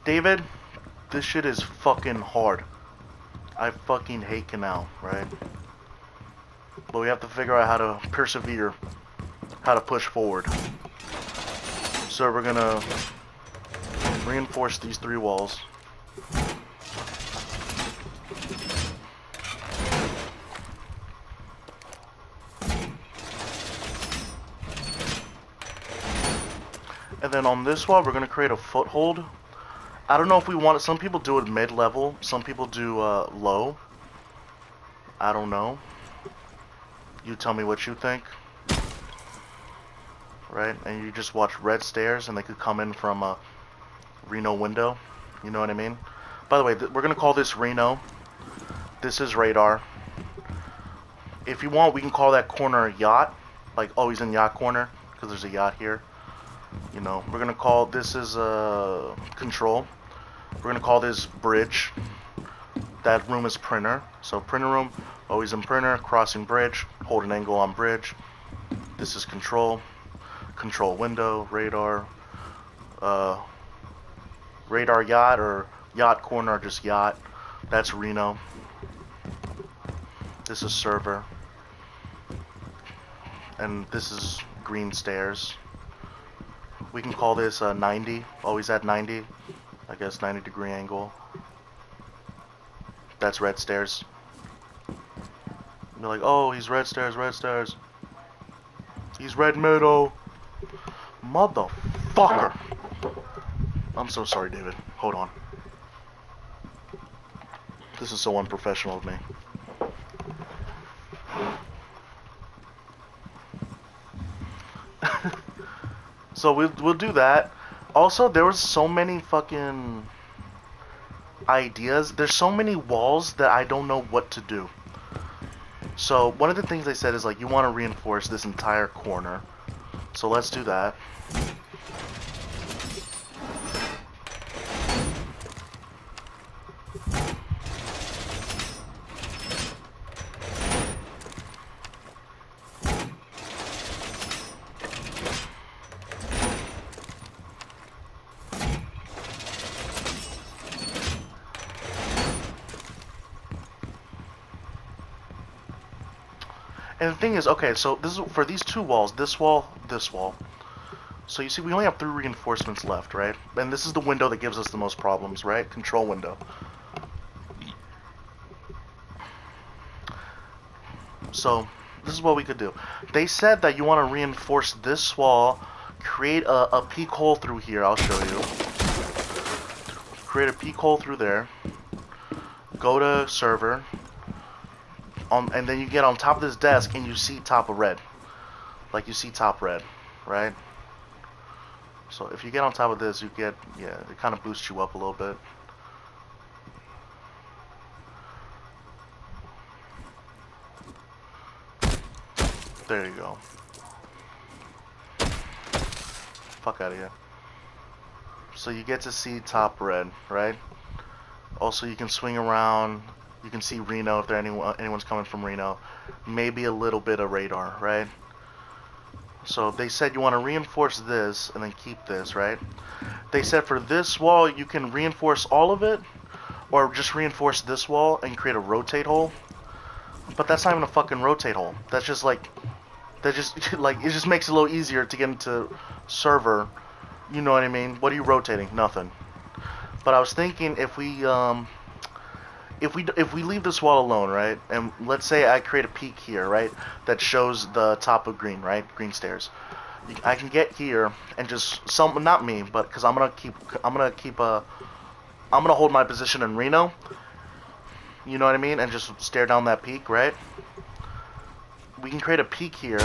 David, this shit is fucking hard. I fucking hate Kanal, right? But we have to figure out how to persevere, how to push forward. So we're gonna reinforce these 3 walls. And then on this wall, we're gonna create a foothold. I don't know if we want it. Some people do it mid-level. Some people do low. I don't know. You tell me what you think. Right? And you just watch red stairs, and they could come in from a Reno window. You know what I mean? By the way, we're gonna call this Reno. This is radar. If you want, we can call that corner yacht. Like, oh, he's in yacht corner because there's a yacht here. You know, we're gonna call this is control. We're gonna call this bridge. That room is printer. So printer room, always in printer. Crossing bridge, hold an angle on bridge. This is control. Control window, radar. Radar yacht or yacht corner or just yacht. That's Reno. This is server. And this is green stairs. We can call this 90. Always at 90. I guess 90-degree angle. That's red stairs. You're like, oh, he's red stairs, red stairs. He's red middle. Motherfucker. I'm so sorry, David. Hold on. This is so unprofessional of me. So we'll do that. Also, there was so many fucking ideas. There's so many walls that I don't know what to do. So one of the things they said is like you want to reinforce this entire corner. So let's do that. And the thing is, okay, so this is for these 2 walls, this wall, this wall. So you see, we only have 3 reinforcements left, right? And this is the window that gives us the most problems, right? Control window. So this is what we could do. They said that you want to reinforce this wall, create a peek hole through here. I'll show you. Create a peek hole through there. Go to server. And then you get on top of this desk and you see top of red. Like you see top red, right? So if you get on top of this, you get, yeah, it kind of boosts you up a little bit. There you go. Fuck out of here. So you get to see top red, right? Also, you can swing around. You can see Reno if there anyone's coming from Reno. Maybe a little bit of radar, right? So they said you want to reinforce this and then keep this, right? They said for this wall you can reinforce all of it, or just reinforce this wall and create a rotate hole. But that's not even a fucking rotate hole. That's just like, that just like it just makes it a little easier to get into server. You know what I mean? What are you rotating? Nothing. But I was thinking if we leave this wall alone, right? And let's say I create a peak here, right? That shows the top of green, right? Green stairs. I can get here and just not me, but because I'm gonna hold my position in Reno. You know what I mean? And just stare down that peak, right? We can create a peak here,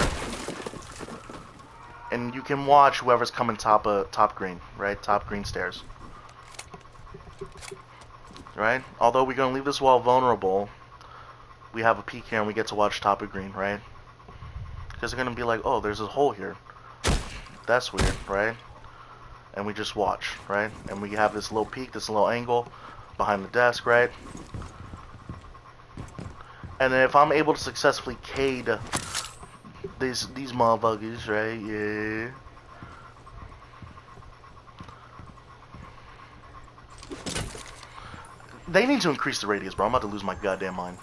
and you can watch whoever's coming top green, right? Top green stairs. Right? Although we're going to leave this wall vulnerable, we have a peek here and we get to watch top of green, right? Because they're going to be like, oh, there's a hole here. That's weird, right? And we just watch, right? And we have this little peek, this little angle behind the desk, right? And then if I'm able to successfully cade these motherfuckers, right? Yeah. They need to increase the radius, bro. I'm about to lose my goddamn mind.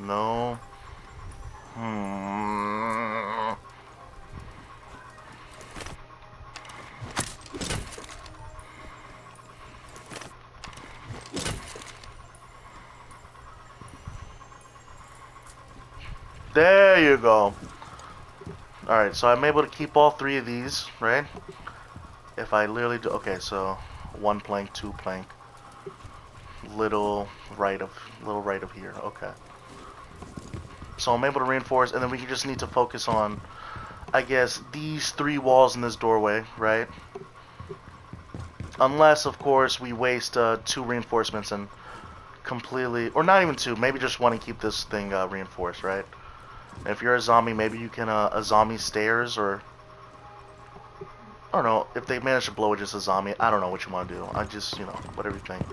No. There you go. Alright, so I'm able to keep all three of these, right? If I literally do... Okay, so 1 plank, 2 plank. Little right of here. Okay. So I'm able to reinforce, and then we just need to focus on, I guess, these 3 walls in this doorway, right? Unless, of course, we waste 2 reinforcements and completely... Or not even 2, maybe just want to keep this thing reinforced, right? If you're a zombie, maybe you can, a zombie stairs, or... I don't know, if they manage to blow it just a zombie, I don't know what you want to do. I just, you know, whatever you think.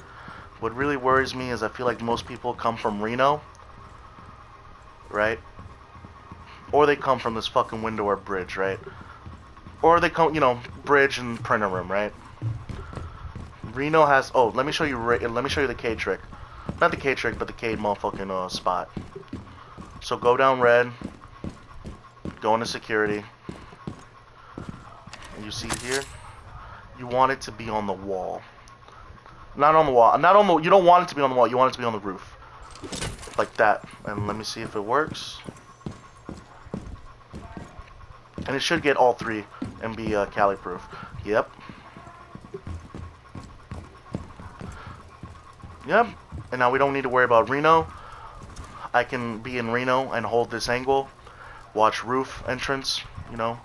What really worries me is I feel like most people come from Reno, right? Or they come from this fucking window or bridge, right? Or they come, you know, bridge and printer room, right? Reno has... Oh, let me show you the K trick. Not the K trick, but the K motherfucking spot. So go down red, go into security, and you see here, you want it to be on the wall. Not on the wall. Not on the... You don't want it to be on the wall. You want it to be on the roof. Like that. And let me see if it works. And it should get all 3 and be Cali proof. Yep. Yep. And now we don't need to worry about Reno. I can be in Reno and hold this angle. Watch roof entrance, you know.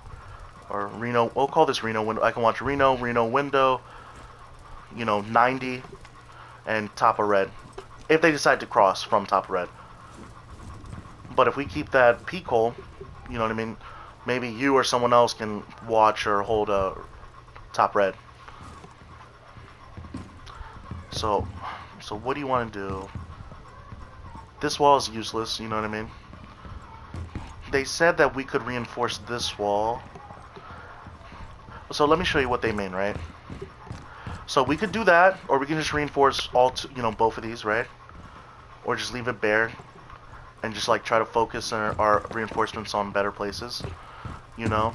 Or Reno. We'll call this Reno window. I can watch Reno window. You know, 90 and top of red. If they decide to cross from top of red. But if we keep that peak hole, you know what I mean? Maybe you or someone else can watch or hold a top red. So what do you want to do? This wall is useless, you know what I mean? They said that we could reinforce this wall. So let me show you what they mean, right? So we could do that, or we can just reinforce both of these, right? Or just leave it bare and just like try to focus our reinforcements on better places, you know?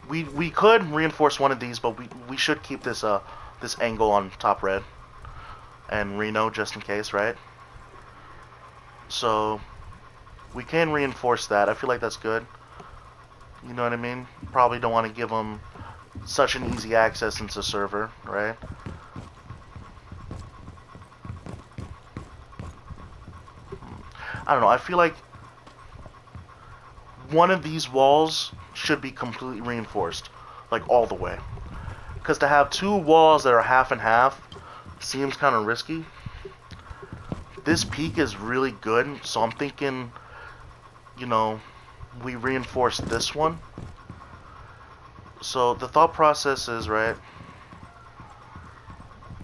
We could reinforce one of these, but we should keep this this angle on top red and Reno just in case, right? So we can reinforce that. I feel like that's good. You know what I mean? Probably don't want to give them such an easy access into the server, right? I don't know. I feel like one of these walls should be completely reinforced, like all the way. Because to have 2 walls that are half and half seems kind of risky. This peak is really good, so I'm thinking, you know, we reinforce this one. So the thought process is, right?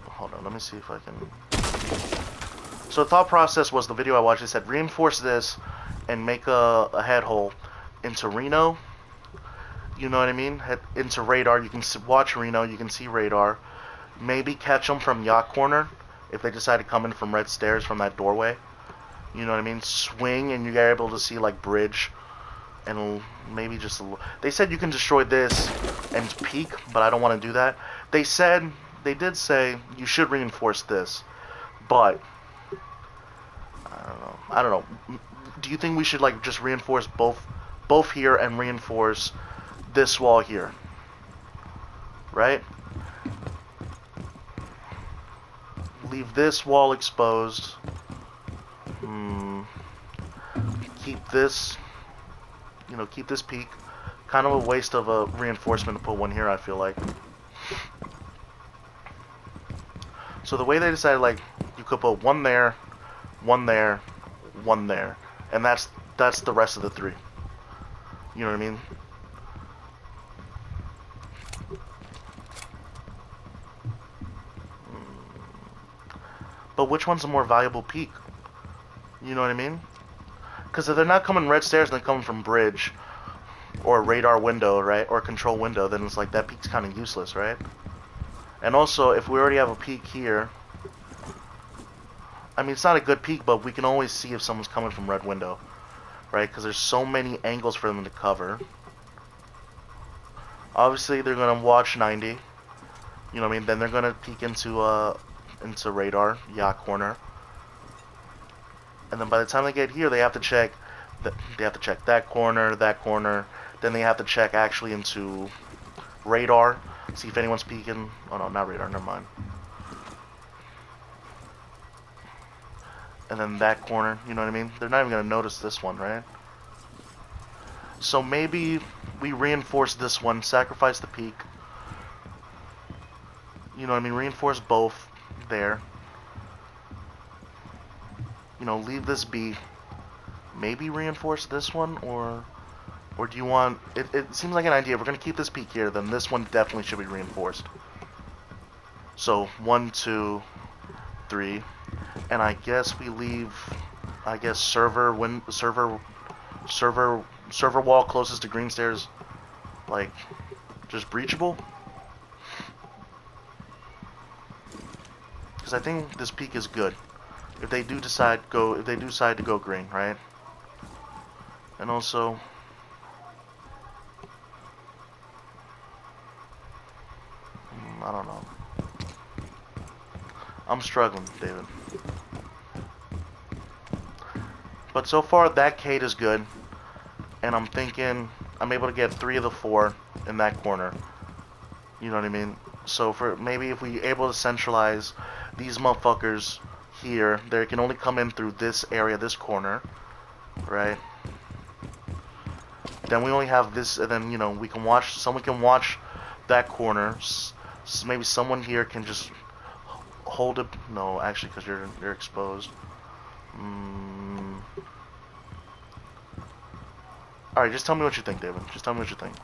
Hold on, let me see if I can... So the thought process was the video I watched. It said reinforce this and make a head hole into Reno. You know what I mean? Head into radar. You can watch Reno. You can see radar. Maybe catch them from yacht corner if they decide to come in from red stairs from that doorway. You know what I mean? Swing and you're able to see like bridge and maybe just a little... They said you can destroy this and peek, but I don't want to do that. They did say you should reinforce this, but I don't know. Do you think we should like just reinforce both here and reinforce this wall here? Right? Leave this wall exposed. Keep this, you know, keep this peak. Kind of a waste of a reinforcement to put one here, I feel like. So the way they decided, like, you could put one there, one there, one there, and that's the rest of the 3. You know what I mean? But which one's a more valuable peak? You know what I mean? Because if they're not coming red stairs and they're coming from bridge or radar window, right, or control window, then it's like that peak's kind of useless, right? And also, if we already have a peak here, I mean, it's not a good peak, but we can always see if someone's coming from red window, right? Because there's so many angles for them to cover. Obviously, they're gonna watch 90. You know what I mean? Then they're gonna peek into radar, yacht corner. And then by the time they get here, they have to check. They have to check that corner, that corner. Then they have to check actually into radar, see if anyone's peeking. Oh no, not radar. Never mind. And then that corner. You know what I mean? They're not even gonna notice this one, right? So maybe we reinforce this one, sacrifice the peak. You know what I mean? Reinforce both there. You know, leave this be. Maybe reinforce this one, or do you want... It seems like an idea. If we're going to keep this peak here, then this one definitely should be reinforced. So, 1, 2, 3. And I guess we leave... I guess server wall closest to green stairs, like, just breachable. Because I think this peak is good. If they do decide to go green, right? And also, I don't know. I'm struggling, David. But so far, that Kate is good. And I'm thinking I'm able to get 3 of the 4 in that corner. You know what I mean? So for maybe if we able to centralize these motherfuckers here, they can only come in through this area, this corner, right? Then we only have this, and then, you know, we can watch, someone can watch that corner. Maybe someone here can just hold it. No, actually, because you're exposed. Alright, just tell me what you think, David. Just tell me what you think.